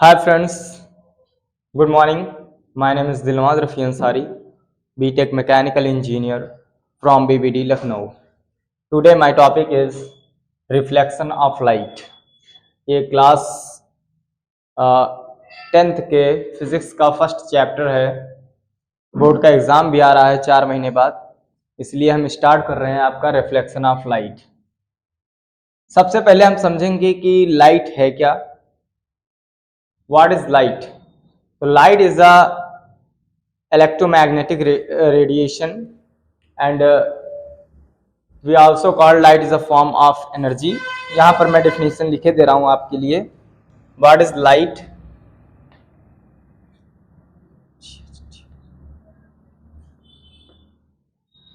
Hi friends, good morning. My name is Dilnawaz Rafi Ansari, BTech Mechanical Engineer from BBD Lucknow. Today my topic is reflection of light. ये class 10th के physics का first chapter है। Board का exam भी आ रहा है 4 महीने बाद, इसलिए हम स्टार्ट कर रहे हैं आपका रिफ्लेक्शन ऑफ लाइट। सबसे पहले हम समझेंगे कि लाइट है क्या। What is light? So light is a electromagnetic radiation, and we also call light is a form of energy. यहाँ पर मैं definition लिखे दे रहा हूँ आपके लिए। What is light?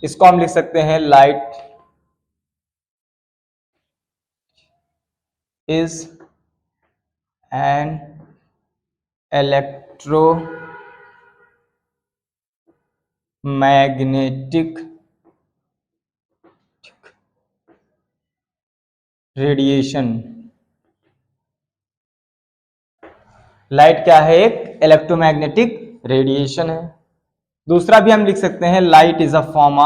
इसको हम लिख सकते हैं light is an electromagnetic radiation. Light क्या है? एक इलेक्ट्रोमैग्नेटिक रेडिएशन है। दूसरा भी हम लिख सकते हैं light is a form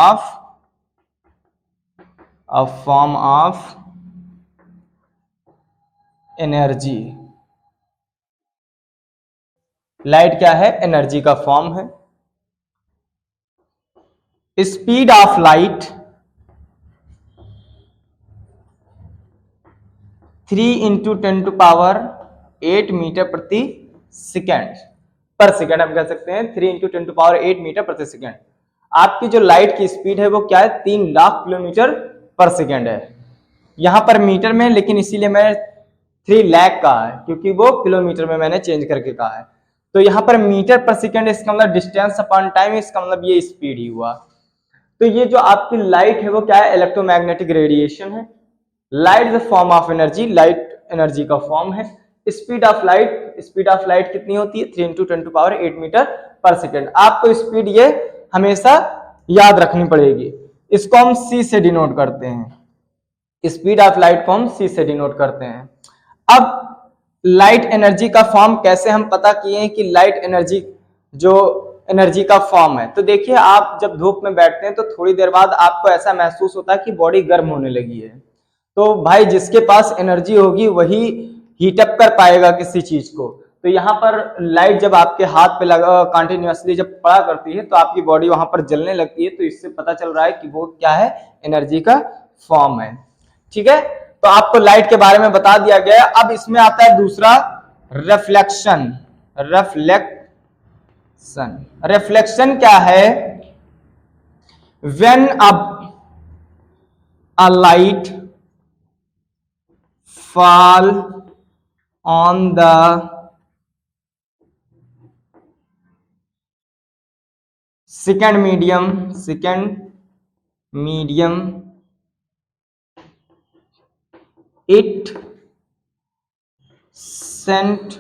of energy. Light क्या है? एनर्जी का फॉर्म है। स्पीड ऑफ लाइट 3 × 10⁸ मीटर प्रति सेकेंड पर सेकेंड हम कह सकते हैं 3 × 10⁸ मीटर प्रति सेकेंड। आपकी जो लाइट की स्पीड है वो क्या है? 3 लाख किलोमीटर पर सेकेंड है। यहां पर मीटर में, लेकिन इसीलिए मैं 3 लाख कहा है क्योंकि वो किलोमीटर में मैंने चेंज करके कहा है। तो यहाँ पर मीटर पर सेकेंड, इसका मतलब डिस्टेंस अपॉन टाइम, इसका मतलब ये स्पीड ही हुआ। तो ये जो आपकी लाइट है वो क्या है? इलेक्ट्रोमैग्नेटिक रेडिएशन है। Light is a form of energy, light energy का फॉर्म है। स्पीड ऑफ लाइट कितनी होती है? 3 × 10⁸ मीटर पर सेकेंड। आपको स्पीड ये हमेशा याद रखनी पड़ेगी। इसको हम c से डिनोट करते हैं। स्पीड ऑफ लाइट को हम c से डिनोट करते हैं। अब लाइट एनर्जी का फॉर्म कैसे हम पता किए हैं कि लाइट एनर्जी जो एनर्जी का फॉर्म है? तो देखिए, आप जब धूप में बैठते हैं तो थोड़ी देर बाद आपको ऐसा महसूस होता है कि बॉडी गर्म होने लगी है। तो भाई जिसके पास एनर्जी होगी वही हीटअप कर पाएगा किसी चीज को। तो यहाँ पर लाइट जब आपके हाथ पे लगा कंटिन्यूअसली जब पड़ा करती है तो आपकी बॉडी वहां पर जलने लगती है। तो इससे पता चल रहा है कि वो क्या है? एनर्जी का फॉर्म है। ठीक है, तो आपको लाइट के बारे में बता दिया गया। अब इसमें आता है दूसरा, रिफ्लेक्शन। रिफ्लेक्शन क्या है? When a light fall on the second medium it sent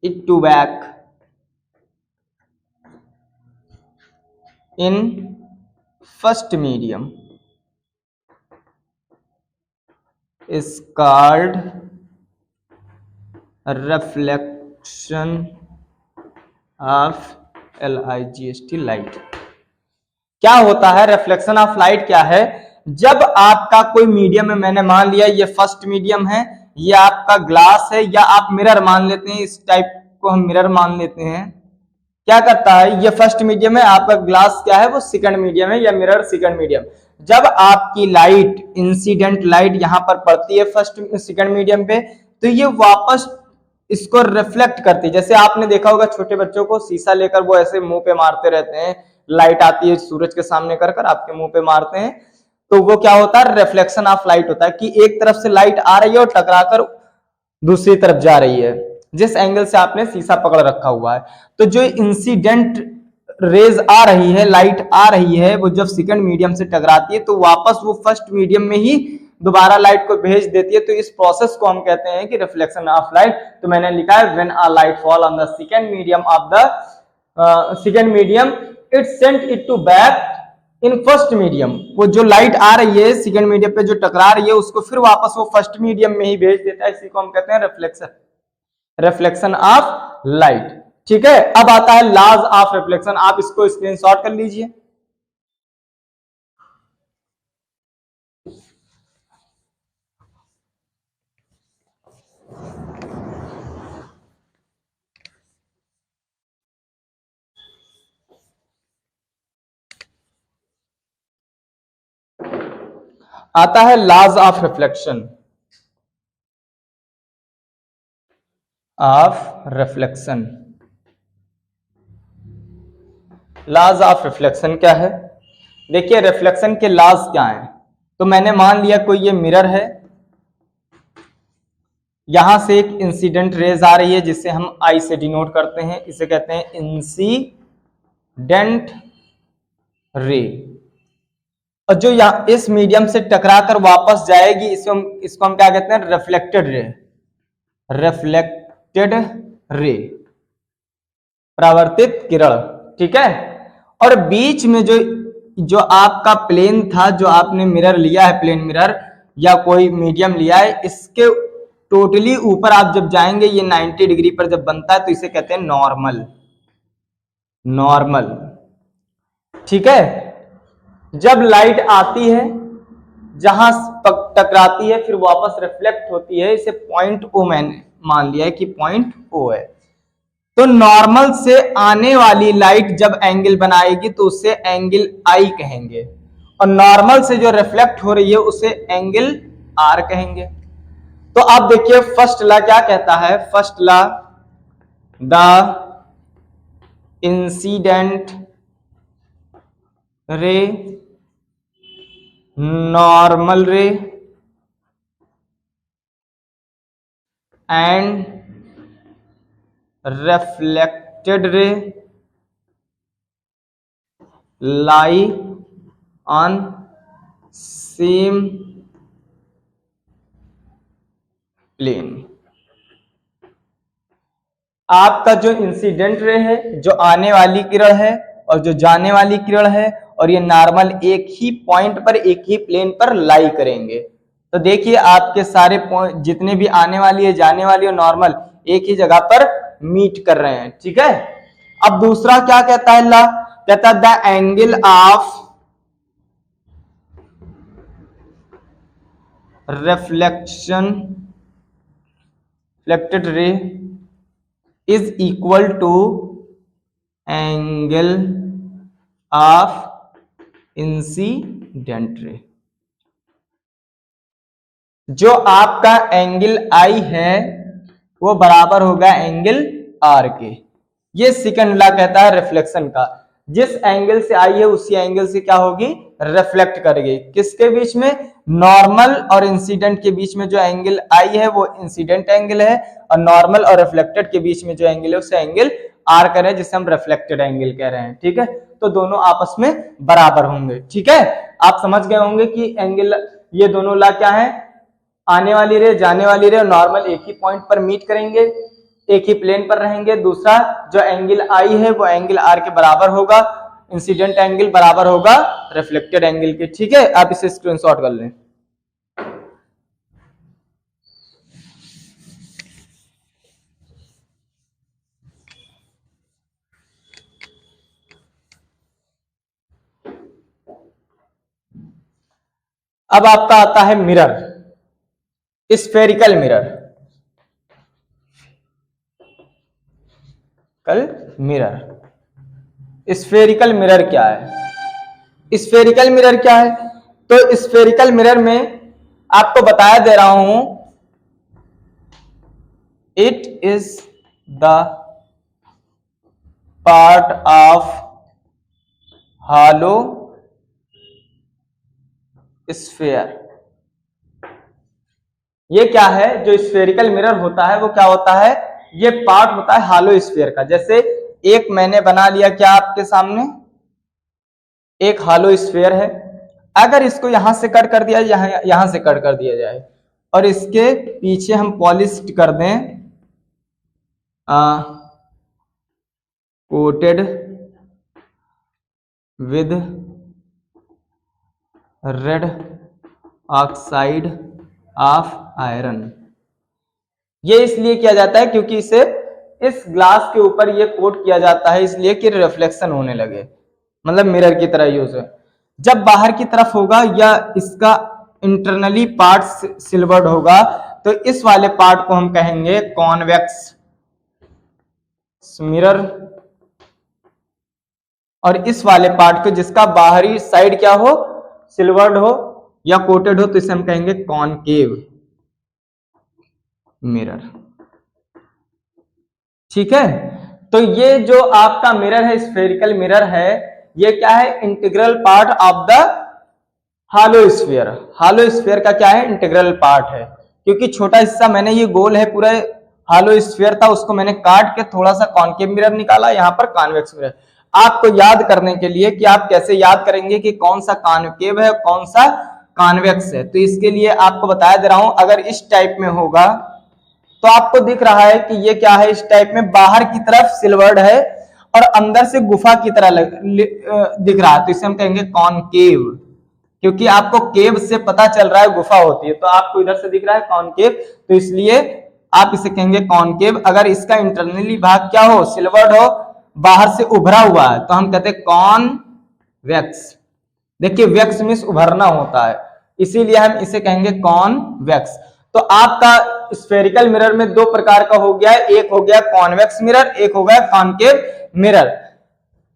it to back in first medium is called reflection of light। क्या होता है रिफ्लेक्शन ऑफ लाइट? क्या है? जब आपका कोई मीडियम है, मैंने मान लिया ये फर्स्ट मीडियम है, ये आपका ग्लास है, या आप मिरर मान लेते हैं, इस टाइप को हम मिरर मान लेते हैं। क्या करता है? ये फर्स्ट मीडियम है, आपका ग्लास क्या है? वो सेकंड मीडियम है, या मिरर सेकंड मीडियम। जब आपकी लाइट, इंसिडेंट लाइट यहां पर पड़ती है फर्स्ट सेकंड मीडियम पे, तो ये वापस इसको रिफ्लेक्ट करती है। जैसे आपने देखा होगा छोटे बच्चों को शीशा लेकर वो ऐसे मुंह पे मारते रहते हैं, लाइट आती है सूरज के सामने कर आपके मुंह पे मारते हैं, तो वो क्या होता है? रिफ्लेक्शन ऑफ लाइट होता है कि एक तरफ से लाइट आ रही है और टकराकर दूसरी तरफ जा रही है, जिस एंगल से आपने शीशा पकड़ रखा हुआ है। तो जो इंसिडेंट रेज आ रही है, लाइट आ रही है, वो जब सेकंड मीडियम से टकराती है तो वापस वो फर्स्ट मीडियम में ही दोबारा लाइट को भेज देती है। तो इस प्रोसेस को हम कहते हैं कि रिफ्लेक्शन ऑफ लाइट। तो मैंने लिखा है when a light fall on the second medium of the second medium, it sent it to back in first medium, वो जो लाइट आ रही है सेकंड मीडियम पे जो टकरा रही है उसको फिर वापस वो फर्स्ट मीडियम में ही भेज देता है, इसी को हम कहते हैं रिफ्लेक्शन, रिफ्लेक्शन ऑफ लाइट। ठीक है, अब आता है लॉज ऑफ रिफ्लेक्शन, आप इसको स्क्रीनशॉट कर लीजिए। आता है laws of reflection, laws of reflection क्या है? देखिए रिफ्लेक्शन के लॉज क्या हैं। तो मैंने मान लिया कोई ये मिरर है, यहां से एक इंसिडेंट रेज आ रही है जिसे हम आई से डिनोट करते हैं, इसे कहते हैं इंसिडेंट रे, और जो यहाँ इस मीडियम से टकराकर वापस जाएगी इसको हम क्या कहते हैं? रिफ्लेक्टेड रे, रिफ्लेक्टेड रे, परावर्तित किरण। ठीक है, और बीच में जो आपका प्लेन था, जो आपने मिरर लिया है, प्लेन मिरर या कोई मीडियम लिया है, इसके टोटली ऊपर आप जब जाएंगे, ये 90 डिग्री पर जब बनता है तो इसे कहते हैं नॉर्मल, नॉर्मल। ठीक है, जब लाइट आती है, जहां टकराती है फिर वापस रिफ्लेक्ट होती है, इसे पॉइंट ओ मैंने मान लिया है कि पॉइंट ओ है। तो नॉर्मल से आने वाली लाइट जब एंगल बनाएगी तो उसे एंगल आई कहेंगे, और नॉर्मल से जो रिफ्लेक्ट हो रही है उसे एंगल आर कहेंगे। तो आप देखिए फर्स्ट लॉ क्या कहता है? First law, the incident ray, normal रे and reflected ray lie on same plane। आपका जो इंसिडेंट रे है, जो आने वाली किरण है, और जो जाने वाली किरण है, और ये नॉर्मल एक ही पॉइंट पर, एक ही प्लेन पर लाई करेंगे। तो देखिए आपके सारे पॉइंट जितने भी आने वाली है, जाने वाली और नॉर्मल एक ही जगह पर मीट कर रहे हैं। ठीक है, अब दूसरा क्या कहता है? ला कहता है the angle of reflection, reflected ray is equal to angle of incident ray. जो आपका एंगल आई है वो बराबर होगा एंगल आर के। ये सेकंड लॉ कहता है रिफ्लेक्शन का, जिस एंगल से आई है उसी एंगल से क्या होगी? रिफ्लेक्ट करेगी। किसके बीच में? नॉर्मल और इंसिडेंट के बीच में जो एंगल आई है वो इंसिडेंट एंगल है, और नॉर्मल और रिफ्लेक्टेड के बीच में जो एंगल है उसे एंगल आर कह रहे हैं, जिसे हम रिफ्लेक्टेड एंगल कह रहे हैं। ठीक है, तो दोनों आपस में बराबर होंगे। ठीक है, आप समझ गए होंगे कि एंगल, ये दोनों लॉ क्या है? आने वाली रे, जाने वाली रे, नॉर्मल एक ही पॉइंट पर मीट करेंगे, एक ही प्लेन पर रहेंगे। दूसरा जो एंगल आई है वो एंगल आर के बराबर होगा, इंसिडेंट एंगल बराबर होगा रिफ्लेक्टेड एंगल के। ठीक है, आप इसे स्क्रीनशॉट कर लें। अब आपका आता है मिरर, स्फेरिकल मिरर, कल मिरर। स्फेरिकल मिरर क्या है? स्फेरिकल मिरर क्या है? तो स्फेरिकल मिरर में आपको बताया दे रहा हूं, it is the part of hollow sphere. ये क्या है? जो स्फेरिकल मिरर होता है वो क्या होता है? ये पार्ट होता है हॉलो स्फीयर का। जैसे एक मैंने बना लिया क्या आपके सामने, एक हॉलो स्फीयर है, अगर इसको यहां से कट कर दिया जाए, यहां से कट कर दिया जाए, और इसके पीछे हम पॉलिश कर दें coated with red oxide of iron. ये इसलिए किया जाता है क्योंकि इसे इस ग्लास के ऊपर ये कोट किया जाता है इसलिए कि रिफ्लेक्शन होने लगे, मतलब मिरर की तरह यूज है। जब बाहर की तरफ होगा या इसका इंटरनली पार्ट सिल्वर्ड होगा तो इस वाले पार्ट को हम कहेंगे कॉन्वेक्स मिरर, और इस वाले पार्ट को जिसका बाहरी साइड क्या हो, सिल्वर्ड हो या कोटेड हो, तो इसे हम कहेंगे कॉनकेव मिरर। ठीक है, तो ये जो आपका मिरर है, स्फेरिकल मिरर है, ये क्या है, integral part of the hello sphere. Hello sphere का क्या है, इंटीग्रल पार्ट है, क्योंकि छोटा हिस्सा मैंने, ये गोल है पूरा हालो स्फीयर था, उसको मैंने काट के थोड़ा सा कॉनकेव मिरर निकाला, यहाँ पर कॉन्वेक्स मिरर। आपको याद करने के लिए कि आप कैसे याद करेंगे कि कौन सा कॉनकेव है कौन सा कॉन्वेक्स है, तो इसके लिए आपको बताया दे रहा हूं। अगर इस टाइप में होगा तो आपको दिख रहा है कि ये क्या है, इस टाइप में बाहर की तरफ सिल्वर्ड है और अंदर से गुफा की तरह दिख रहा है, तो इसे हम कहेंगे कॉनकेव, क्योंकि आपको केव से पता चल रहा है गुफा होती है, तो आपको इधर से दिख रहा है कॉनकेव, तो इसलिए आप इसे कहेंगे कॉनकेव। अगर इसका इंटरनली भाग क्या हो, सिल्वर्ड हो, बाहर से उभरा हुआ है, तो हम कहते हैं कॉनवेक्स। देखिए वेक्स मींस उभरना होता है, इसीलिए हम इसे कहेंगे कॉनवेक्स। तो आपका स्फेरिकल मिरर में दो प्रकार का हो गया है, एक हो गया कॉन्वेक्स मिरर, एक हो गया कॉनकेव मिरर।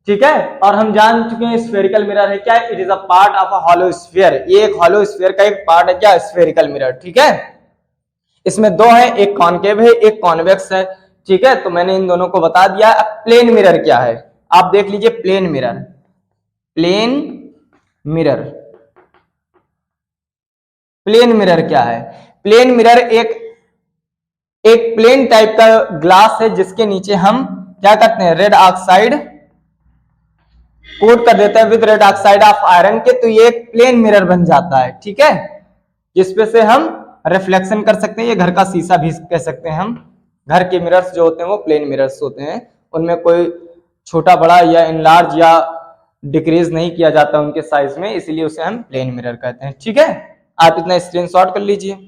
ठीक है, और हम जान चुके हैं स्फेरिकल मिरर है क्या, it is a part of a hollow sphere. ये एक हॉलो स्फीयर का एक पार्ट है क्या, स्फेरिकल मिरर। ठीक है, इसमें दो है, एक कॉनकेव है एक कॉन्वेक्स है। ठीक है, तो मैंने इन दोनों को बता दिया। अब प्लेन मिरर क्या है, आप देख लीजिए plane mirror. Plane mirror, plane mirror क्या है, प्लेन मिरर एक प्लेन टाइप का ग्लास है जिसके नीचे हम क्या करते हैं, रेड ऑक्साइड कोट कर देते हैं with red oxide of iron के, तो ये एक प्लेन मिरर बन जाता है। ठीक है, जिसपे से हम रिफ्लेक्शन कर सकते हैं, ये घर का शीशा भी कह सकते हैं हम। घर के मिरर्स जो होते हैं वो प्लेन मिरर्स होते हैं, उनमें कोई छोटा बड़ा या इनलार्ज या डिक्रीज नहीं किया जाता उनके साइज में, इसलिए उसे हम प्लेन मिरर कहते हैं। ठीक है, आप इतना स्क्रीनशॉट कर लीजिए।